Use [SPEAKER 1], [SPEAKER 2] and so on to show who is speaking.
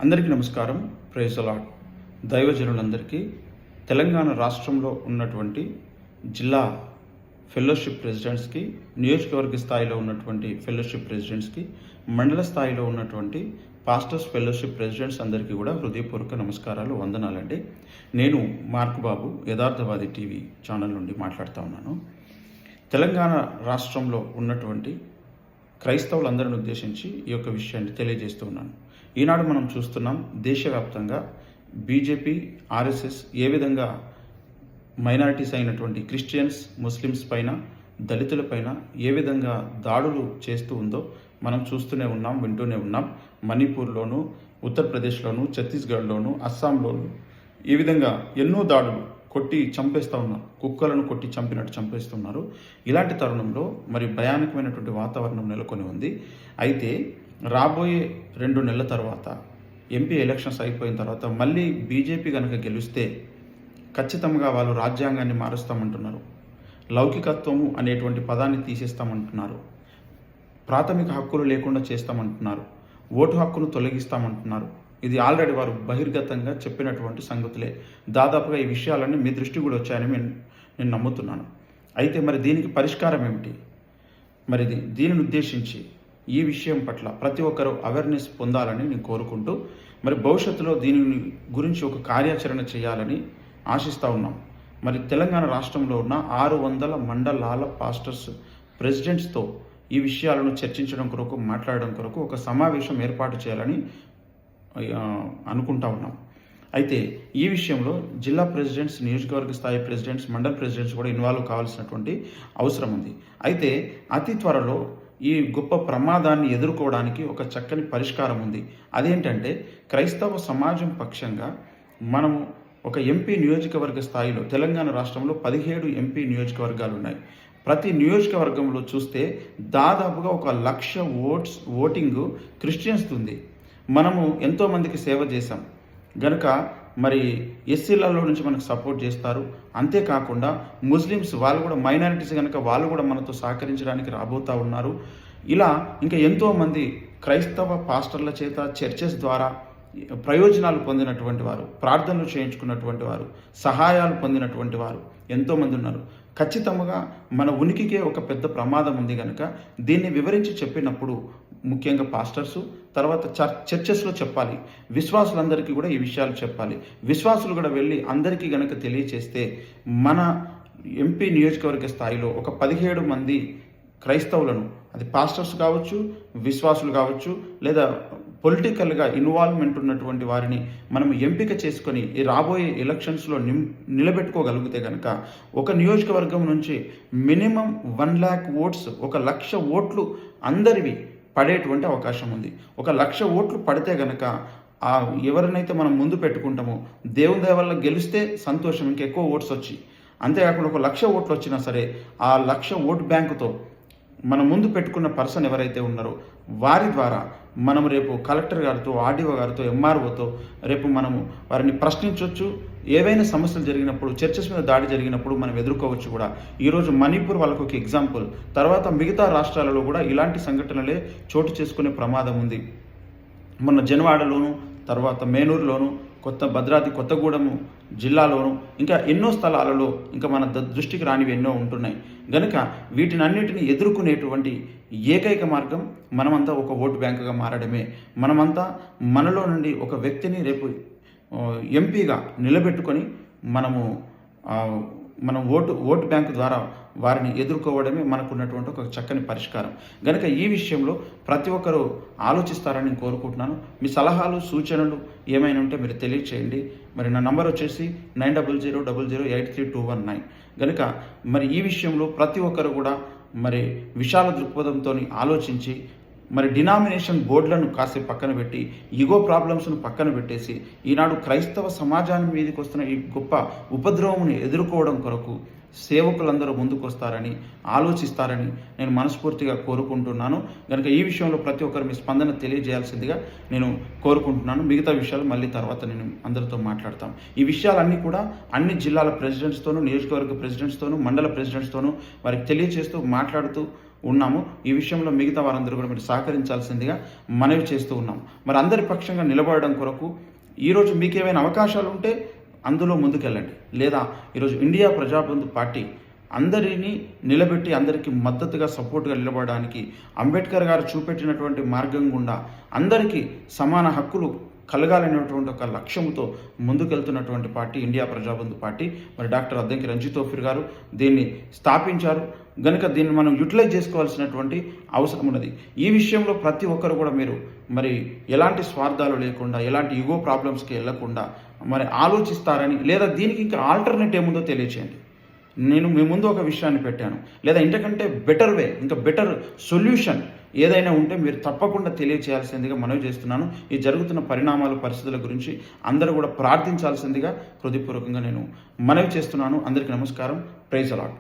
[SPEAKER 1] అందరికీ నమస్కారం. Praise the lord. దైవజనులందరికీ తెలంగాణ రాష్ట్రంలో ఉన్నటువంటి జిల్లా ఫెలోషిప్ ప్రెసిడెంట్స్కి, నియోజకవర్గ స్థాయిలో ఉన్నటువంటి ఫెలోషిప్ ప్రెసిడెంట్స్కి, మండల స్థాయిలో ఉన్నటువంటి పాస్టర్స్ ఫెలోషిప్ ప్రెసిడెంట్స్ అందరికీ కూడా హృదయపూర్వక నమస్కారాలు, వందనాలండి. నేను మార్క్ బాబు, యథార్థవాది టీవీ ఛానల్ నుండి మాట్లాడుతూ ఉన్నాను. తెలంగాణ రాష్ట్రంలో ఉన్నటువంటి క్రైస్తవులందరిని ఉద్దేశించి ఈ యొక్క విషయాన్ని తెలియజేస్తూ ఉన్నాను. ఈనాడు మనం చూస్తున్నాం, దేశవ్యాప్తంగా బీజేపీ, ఆర్ఎస్ఎస్ ఏ విధంగా మైనారిటీస్ అయినటువంటి క్రిస్టియన్స్, ముస్లిమ్స్ పైన, దళితుల పైన ఏ విధంగా దాడులు చేస్తూ ఉందో మనం చూస్తూనే ఉన్నాం, వింటూనే ఉన్నాం. మణిపూర్లోను, ఉత్తరప్రదేశ్లోను, ఛత్తీస్గఢ్లోను, అస్సాంలోను ఈ విధంగా ఎన్నో దాడులు కొట్టి చంపేస్తూ ఉన్నారు. కుక్కలను కొట్టి చంపినట్టు చంపేస్తున్నారు. ఇలాంటి తరుణంలో మరి భయానకమైనటువంటి వాతావరణం నెలకొని ఉంది. అయితే రాబోయే 2 నెలల తర్వాత ఎంపీ ఎలక్షన్స్ అయిపోయిన తర్వాత మళ్ళీ బీజేపీ కనుక గెలిస్తే ఖచ్చితంగా వాళ్ళు రాజ్యాంగాన్ని మారుస్తామంటున్నారు. లౌకికత్వము అనేటువంటి పదాన్ని తీసేస్తామంటున్నారు. ప్రాథమిక హక్కులు లేకుండా చేస్తామంటున్నారు. ఓటు హక్కును తొలగిస్తామంటున్నారు. ఇది ఆల్రెడీ వారు బహిర్గతంగా చెప్పినటువంటి సంగతులే. దాదాపుగా ఈ విషయాలన్నీ మీ దృష్టి కూడా వచ్చాయని నేను నమ్ముతున్నాను. అయితే మరి దీనికి పరిష్కారం ఏమిటి? మరి దీనిని ఉద్దేశించి ఈ విషయం పట్ల ప్రతి ఒక్కరూ అవేర్నెస్ పొందాలని నేను కోరుకుంటూ, మరి భవిష్యత్తులో దీని గురించి ఒక కార్యాచరణ చేయాలని ఆశిస్తూ ఉన్నాం. మరి తెలంగాణ రాష్ట్రంలో ఉన్న 600 మండలాల పాస్టర్స్ ప్రెసిడెంట్స్తో ఈ విషయాలను చర్చించడం కొరకు, మాట్లాడడం కొరకు ఒక సమావేశం ఏర్పాటు చేయాలని అనుకుంటా ఉన్నాం. అయితే ఈ విషయంలో జిల్లా ప్రెసిడెంట్స్, నియోజకవర్గ స్థాయి ప్రెసిడెంట్స్, మండల ప్రెసిడెంట్స్ కూడా ఇన్వాల్వ్ కావాల్సినటువంటి అవసరం ఉంది. అయితే అతి త్వరలో ఈ గొప్ప ప్రమాదాన్ని ఎదుర్కోవడానికి ఒక చక్కని పరిష్కారం ఉంది. అదేంటంటే, క్రైస్తవ సమాజం పక్షంగా మనము ఒక ఎంపీ నియోజకవర్గ స్థాయిలో తెలంగాణ రాష్ట్రంలో 17 ఎంపీ నియోజకవర్గాలు ఉన్నాయి. ప్రతి నియోజకవర్గంలో చూస్తే దాదాపుగా 1,00,000 ఓటింగ్ క్రిస్టియన్స్ ఉంది. మనము ఎంతోమందికి సేవ చేశాం గనుక మరి ఎస్సీలలో నుంచి మనకు సపోర్ట్ చేస్తారు. అంతేకాకుండా ముస్లిమ్స్ వాళ్ళు కూడా మైనారిటీస్ కనుక వాళ్ళు కూడా మనతో సహకరించడానికి రాబోతూ ఉన్నారు. ఇలా ఇంకా ఎంతోమంది క్రైస్తవ పాస్టర్ల చేత చర్చెస్ ద్వారా ప్రయోజనాలు పొందినటువంటి వారు, ప్రార్థనలు చేయించుకున్నటువంటి వారు, సహాయాలు పొందినటువంటి వారు ఎంతోమంది ఉన్నారు. ఖచ్చితంగా మన ఉనికికే ఒక పెద్ద ప్రమాదం ఉంది కనుక దీన్ని వివరించి చెప్పినప్పుడు ముఖ్యంగా పాస్టర్సు, తర్వాత చర్చెస్లో చెప్పాలి. విశ్వాసులందరికీ కూడా ఈ విషయాలు చెప్పాలి. విశ్వాసులు కూడా వెళ్ళి అందరికీ గనక తెలియచేస్తే మన ఎంపీ నియోజకవర్గ స్థాయిలో ఒక 17 మంది క్రైస్తవులను, అది పాస్టర్స్ కావచ్చు, విశ్వాసులు కావచ్చు, లేదా పొలిటికల్గా ఇన్వాల్వ్మెంట్ ఉన్నటువంటి వారిని మనం ఎంపిక చేసుకొని ఈ రాబోయే ఎలక్షన్స్లో నిలబెట్టుకోగలిగితే కనుక ఒక నియోజకవర్గం నుంచి మినిమం 1,00,000 ఓట్స్, 1,00,000 ఓట్లు అందరివి పడేటువంటి అవకాశం ఉంది. 1,00,000 ఓట్లు పడితే కనుక ఎవరినైతే మనం ముందు పెట్టుకుంటామో దేవుని దయ వల్ల గెలిస్తే సంతోషం, ఇంకెక్కువ ఓట్స్ వచ్చి, అంతేకాకుండా 1,00,000 ఓట్లు వచ్చినా సరే ఆ 1,00,000 ఓటు బ్యాంకుతో మనం ముందు పెట్టుకున్న పర్సన్ ఎవరైతే ఉన్నారో వారి ద్వారా మనం రేపు కలెక్టర్ గారితో, ఆర్డీఓ గారితో, ఎంఆర్ఓతో రేపు మనము వారిని ప్రశ్నించవచ్చు. ఏవైనా సమస్యలు జరిగినప్పుడు, చర్చెస్ మీద దాడి జరిగినప్పుడు మనం ఎదుర్కోవచ్చు కూడా. ఈరోజు మణిపూర్ వాళ్ళకు ఒక ఎగ్జాంపుల్. తర్వాత మిగతా రాష్ట్రాలలో కూడా ఇలాంటి సంఘటనలే చోటు చేసుకునే ప్రమాదం ఉంది. మొన్న జనవాడలోను, తర్వాత మేనూరులోను, భద్రాద్రి కొత్తగూడెము జిల్లాలోను, ఇంకా ఎన్నో స్థలాలలో ఇంకా మన దృష్టికి రానివి ఎన్నో ఉంటున్నాయి. గనుక వీటినన్నిటిని ఎదుర్కొనేటువంటి ఏకైక మార్గం మనమంతా ఒక ఓటు బ్యాంకుగా మారడమే. మనమంతా మనలో నుండి ఒక వ్యక్తిని రేపు ఎంపీగా నిలబెట్టుకొని మనం ఓటు బ్యాంకు ద్వారా వారిని ఎదుర్కోవడమే మనకున్నటువంటి ఒక చక్కని పరిష్కారం. కనుక ఈ విషయంలో ప్రతి ఒక్కరూ ఆలోచిస్తారని కోరుకుంటున్నాను. మీ సలహాలు, సూచనలు ఏమైనా ఉంటే మీరు తెలియచేయండి. మరి నా నంబర్ వచ్చేసి 9000008329. కనుక మరి ఈ విషయంలో ప్రతి ఒక్కరు కూడా మరి విశాల దృక్పథంతో ఆలోచించి, మరి డినామినేషన్ బోర్డులను కాసేపు పక్కన పెట్టి, ఈగో ప్రాబ్లమ్స్ను పక్కన పెట్టేసి ఈనాడు క్రైస్తవ సమాజాన్ని మీదకి వస్తున్న ఈ గొప్ప ఉపద్రవమును ఎదుర్కోవడం కొరకు సేవకులందరూ ముందుకు వస్తారని, ఆలోచిస్తారని నేను మనస్ఫూర్తిగా కోరుకుంటున్నాను. కనుక ఈ విషయంలో ప్రతి ఒక్కరు మీ స్పందన తెలియజేయాల్సిందిగా నేను కోరుకుంటున్నాను. మిగతా విషయాలు మళ్ళీ తర్వాత నేను అందరితో మాట్లాడతాం. ఈ విషయాలన్నీ కూడా అన్ని జిల్లాల ప్రెసిడెంట్స్తోనూ, నియోజకవర్గ ప్రెసిడెంట్స్తోనూ, మండల ప్రెసిడెంట్స్తోనూ వారికి తెలియజేస్తూ, మాట్లాడుతూ ఉన్నాము. ఈ విషయంలో మిగతా వారందరూ కూడా మీరు సహకరించాల్సిందిగా మనవి చేస్తూ ఉన్నాం. మరి అందరి పక్షంగా నిలబడడం కొరకు ఈరోజు మీకేమైనా అవకాశాలు ఉంటే అందులో ముందుకెళ్ళండి. లేదా ఈరోజు ఇండియా ప్రజాబంధు పార్టీ అందరినీ నిలబెట్టి అందరికీ మద్దతుగా సపోర్ట్గా నిలబడడానికి అంబేద్కర్ గారు చూపెట్టినటువంటి మార్గం గుండా అందరికీ సమాన హక్కులు కలగాలనేటువంటి ఒక లక్ష్యంతో ముందుకెళ్తున్నటువంటి పార్టీ ఇండియా ప్రజాబంధు పార్టీ. మరి డాక్టర్ అద్దంకి రంజిత్ తోఫీర్ గారు దీన్ని స్థాపించారు గనుక దీన్ని మనం యూటిలైజ్ చేసుకోవాల్సినటువంటి అవసరం ఉన్నది. ఈ విషయంలో ప్రతి ఒక్కరు కూడా మీరు మరి ఎలాంటి స్వార్థాలు లేకుండా ఎలాంటి ఈగో ప్రాబ్లమ్స్కి వెళ్లకుండా మరి ఆలోచిస్తారని, లేదా దీనికి ఇంకా ఆల్టర్నేట్ ఏముందో తెలియచేయండి. నేను మీ ముందు ఒక విషయాన్ని పెట్టాను, లేదా ఇంతకంటే బెటర్ వే, ఇంకా బెటర్ సొల్యూషన్ ఏదైనా ఉంటే మీరు తప్పకుండా తెలియచేయాల్సిందిగా మనవి చేస్తున్నాను. ఈ జరుగుతున్న పరిణామాలు పరిస్థితుల గురించి అందరూ కూడా ప్రార్థించాల్సిందిగా హృదయపూర్వకంగా నేను మనవి చేస్తున్నాను. అందరికీ నమస్కారం. Praise the lord.